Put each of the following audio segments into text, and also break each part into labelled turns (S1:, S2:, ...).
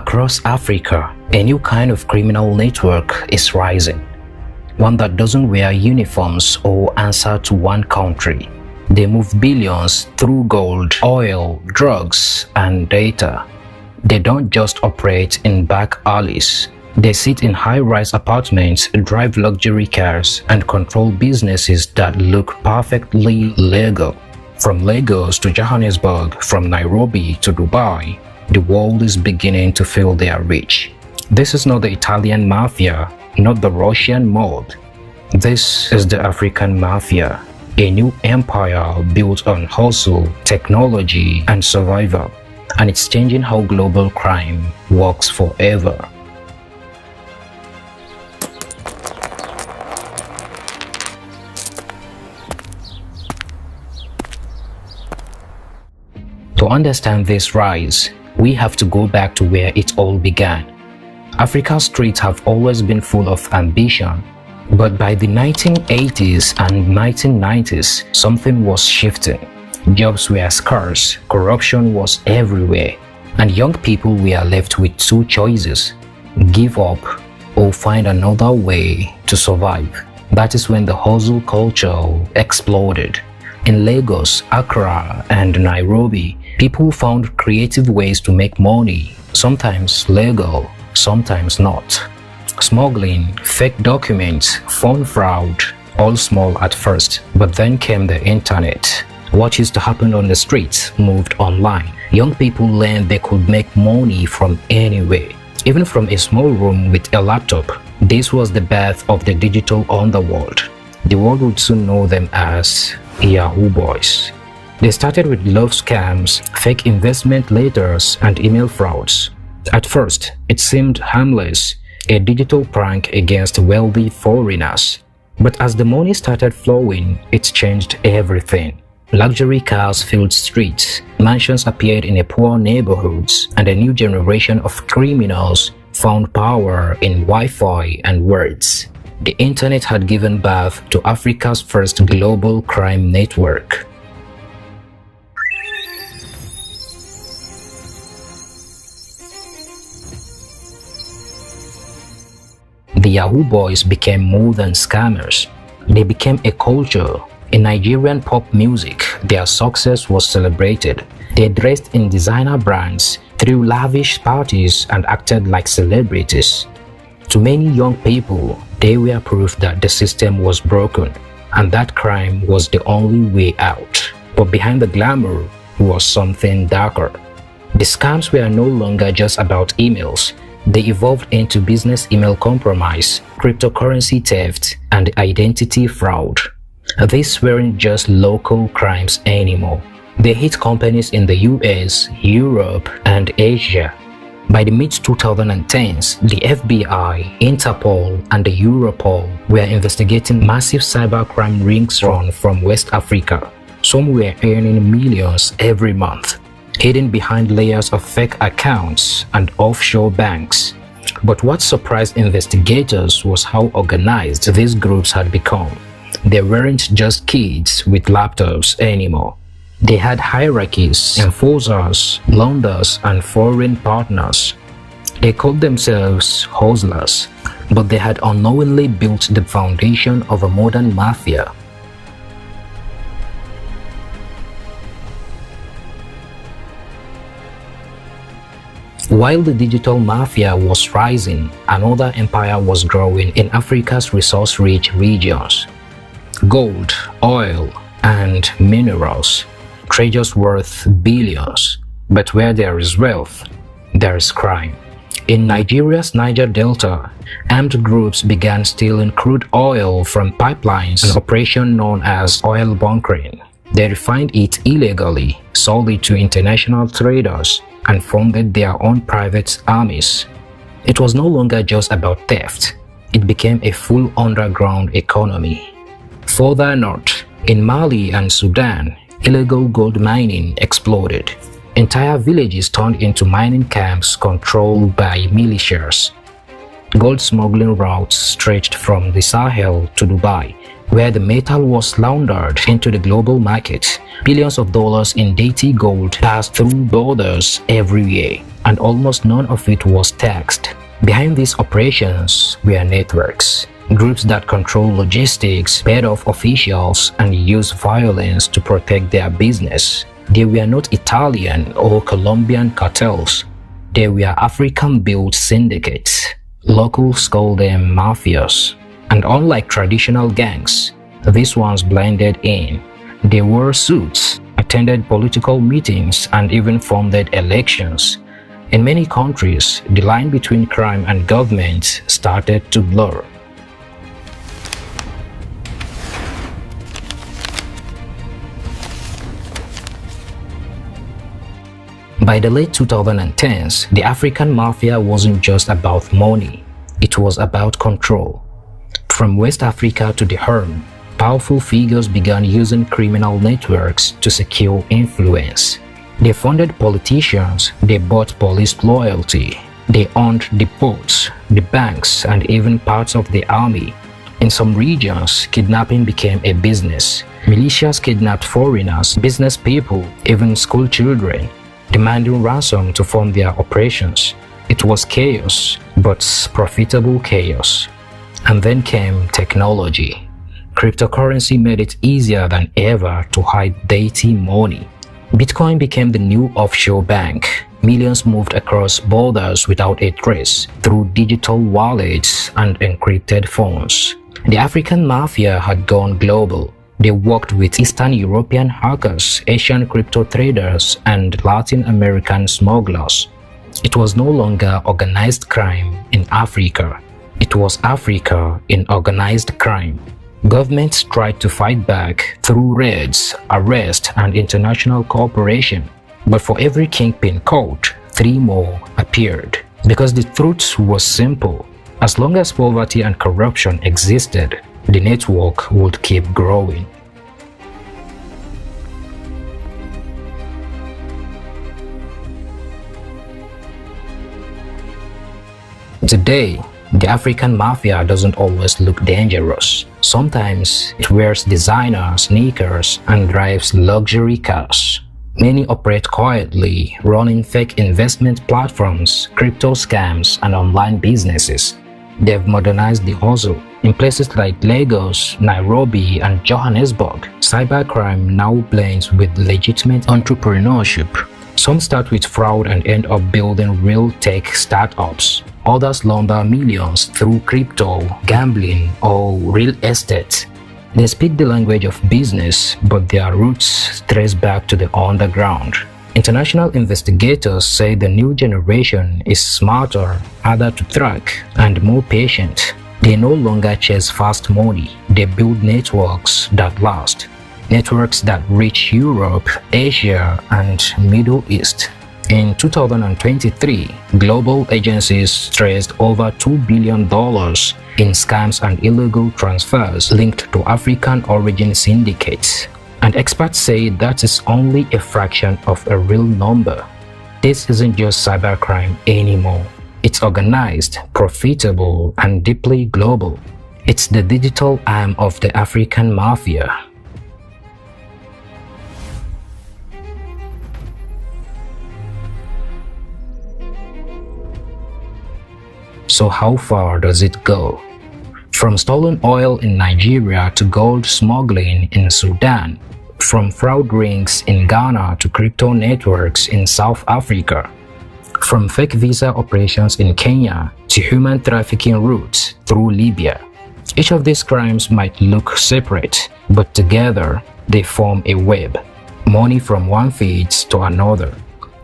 S1: Across Africa, a new kind of criminal network is rising. One that doesn't wear uniforms or answer to one country. They move billions through gold, oil, drugs, and data. They don't just operate in back alleys. They sit in high-rise apartments, drive luxury cars, and control businesses that look perfectly legal. From Lagos to Johannesburg, from Nairobi to Dubai, the world is beginning to feel their reach. This is not the Italian Mafia, not the Russian mob. This is the African Mafia, a new empire built on hustle, technology, and survival. And it's changing how global crime works forever. To understand this rise, we have to go back to where it all began. Africa's streets have always been full of ambition, but by the 1980s and 1990s, something was shifting. Jobs were scarce, corruption was everywhere, and young people were left with two choices: give up or find another way to survive. That is when the hustle culture exploded. In Lagos, Accra, and Nairobi, people found creative ways to make money, sometimes legal, sometimes not. Smuggling, fake documents, phone fraud, all small at first, but then came the internet. What used to happen on the streets moved online. Young people learned they could make money from anywhere, even from a small room with a laptop. This was the birth of the digital underworld. The world would soon know them as Yahoo boys. They started with love scams, fake investment letters, and email frauds. At first, it seemed harmless, a digital prank against wealthy foreigners. But as the money started flowing, it changed everything. Luxury cars filled streets, mansions appeared in poor neighborhoods, and a new generation of criminals found power in Wi-Fi and words. The internet had given birth to Africa's first global crime network. The Yahoo boys became more than scammers. They became a culture. In Nigerian pop music, their success was celebrated. They dressed in designer brands, threw lavish parties, and acted like celebrities. To many young people, they were proof that the system was broken and that crime was the only way out. But behind the glamour was something darker. The scams were no longer just about emails. They evolved into business email compromise, cryptocurrency theft, and identity fraud. These weren't just local crimes anymore. They hit companies in the US, Europe, and Asia. By the mid-2010s, the FBI, Interpol, and the Europol were investigating massive cybercrime rings run from West Africa. Some were earning millions every month, hidden behind layers of fake accounts and offshore banks. But what surprised investigators was how organized these groups had become. They weren't just kids with laptops anymore. They had hierarchies, enforcers, loaners, and foreign partners. They called themselves hustlers, but they had unknowingly built the foundation of a modern mafia. While the digital mafia was rising, another empire was growing in Africa's resource-rich regions. Gold, oil, and minerals. Treasures worth billions. But where there is wealth, there is crime. In Nigeria's Niger Delta, armed groups began stealing crude oil from pipelines, an operation known as oil bunkering. They refined it illegally, sold it to international traders, and funded their own private armies. It was no longer just about theft. It became a full underground economy. Further north, in Mali and Sudan, illegal gold mining exploded. Entire villages turned into mining camps controlled by militias. Gold smuggling routes stretched from the Sahel to Dubai, where the metal was laundered into the global market. Billions of dollars in dirty gold passed through borders every year. and almost none of it was taxed. Behind these operations were networks, groups that control logistics, paid off officials, and use violence to protect their business. They were not Italian or Colombian cartels. They were African-built syndicates. Locals call them mafias. And unlike traditional gangs, these ones blended in. They wore suits, attended political meetings, and even funded elections. In many countries, the line between crime and government started to blur. By the late 2010s, the African Mafia wasn't just about money, it was about control. From West Africa to the Horn, powerful figures began using criminal networks to secure influence. They funded politicians, they bought police loyalty, they owned the ports, the banks, and even parts of the army. In some regions, kidnapping became a business. Militias kidnapped foreigners, business people, even school children, demanding ransom to fund their operations. It was chaos, but profitable chaos. And then came technology. Cryptocurrency made it easier than ever to hide dirty money. Bitcoin became the new offshore bank. Millions moved across borders without a trace through digital wallets and encrypted phones. The African Mafia had gone global. They worked with Eastern European hackers, Asian crypto traders, and Latin American smugglers. It was no longer organized crime in Africa. It was Africa in organized crime. Governments tried to fight back through raids, arrest, and international cooperation. But for every kingpin caught, 3 more appeared. Because the truth was simple. As long as poverty and corruption existed, the network would keep growing. Today, the African Mafia doesn't always look dangerous. Sometimes it wears designer sneakers and drives luxury cars. Many operate quietly, running fake investment platforms, crypto scams, and online businesses. They've modernized the hustle. In places like Lagos, Nairobi, and Johannesburg, cybercrime now blends with legitimate entrepreneurship. Some start with fraud and end up building real tech startups. Others launder millions through crypto, gambling, or real estate. They speak the language of business, but their roots trace back to the underground. International investigators say the new generation is smarter, harder to track, and more patient. They no longer chase fast money, they build networks that last. Networks that reach Europe, Asia, and Middle East. In 2023, global agencies traced over $2 billion in scams and illegal transfers linked to African origin syndicates. And experts say that is only a fraction of a real number. This isn't just cybercrime anymore. It's organized, profitable, and deeply global. It's the digital arm of the African Mafia. So how far does it go? From stolen oil in Nigeria to gold smuggling in Sudan, from fraud rings in Ghana to crypto networks in South Africa, from fake visa operations in Kenya to human trafficking routes through Libya. Each of these crimes might look separate, but together they form a web. Money from one feeds to another.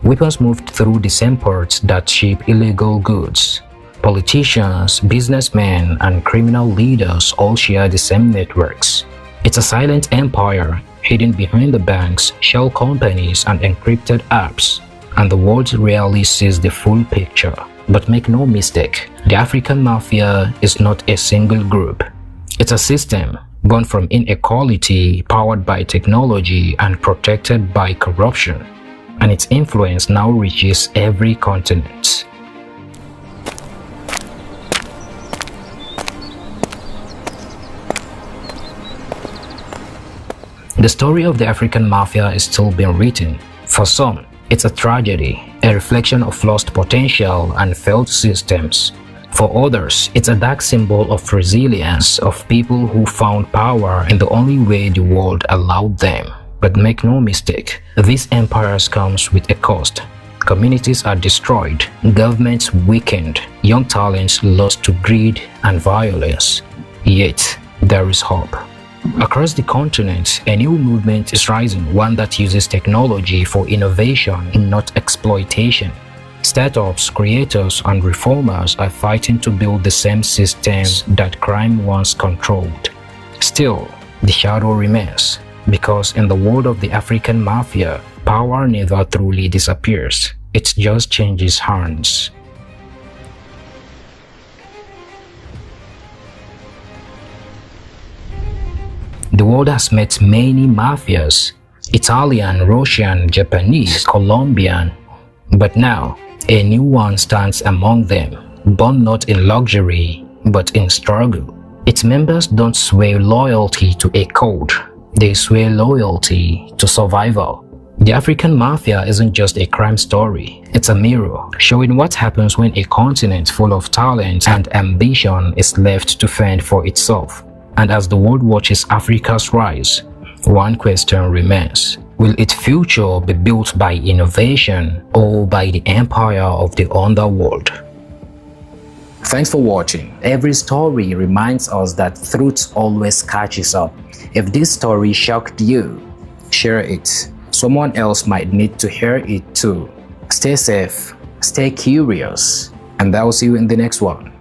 S1: Weapons moved through the same ports that ship illegal goods. Politicians, businessmen, and criminal leaders all share the same networks. It's a silent empire hidden behind the banks, shell companies, and encrypted apps. And the world rarely sees the full picture. But make no mistake, the African Mafia is not a single group. It's a system born from inequality, powered by technology, and protected by corruption. And its influence now reaches every continent. The story of the African Mafia is still being written. For some, it's a tragedy. a reflection of lost potential and failed systems. For others, it's a dark symbol of resilience, of people who found power in the only way the world allowed them. But make no mistake, these empires comes with a cost. Communities are destroyed, governments weakened, young talents lost to greed and violence. Yet, there is hope. Across the continent, a new movement is rising, one that uses technology for innovation, not exploitation. Startups, creators, and reformers are fighting to build the same systems that crime once controlled. Still, the shadow remains, because in the world of the African Mafia, power never truly disappears. It just changes hands. The world has met many mafias: Italian, Russian, Japanese, Colombian. But now, a new one stands among them, born not in luxury, but in struggle. Its members don't swear loyalty to a code, they swear loyalty to survival. The African Mafia isn't just a crime story, it's a mirror, showing what happens when a continent full of talent and ambition is left to fend for itself. And as the world watches Africa's rise, one question remains: will its future be built by innovation or by the empire of the underworld? Thanks for watching. Every story reminds us that truth always catches up. If this story shocked you, share it. Someone else might need to hear it too. Stay safe, stay curious, and I will see you in the next one.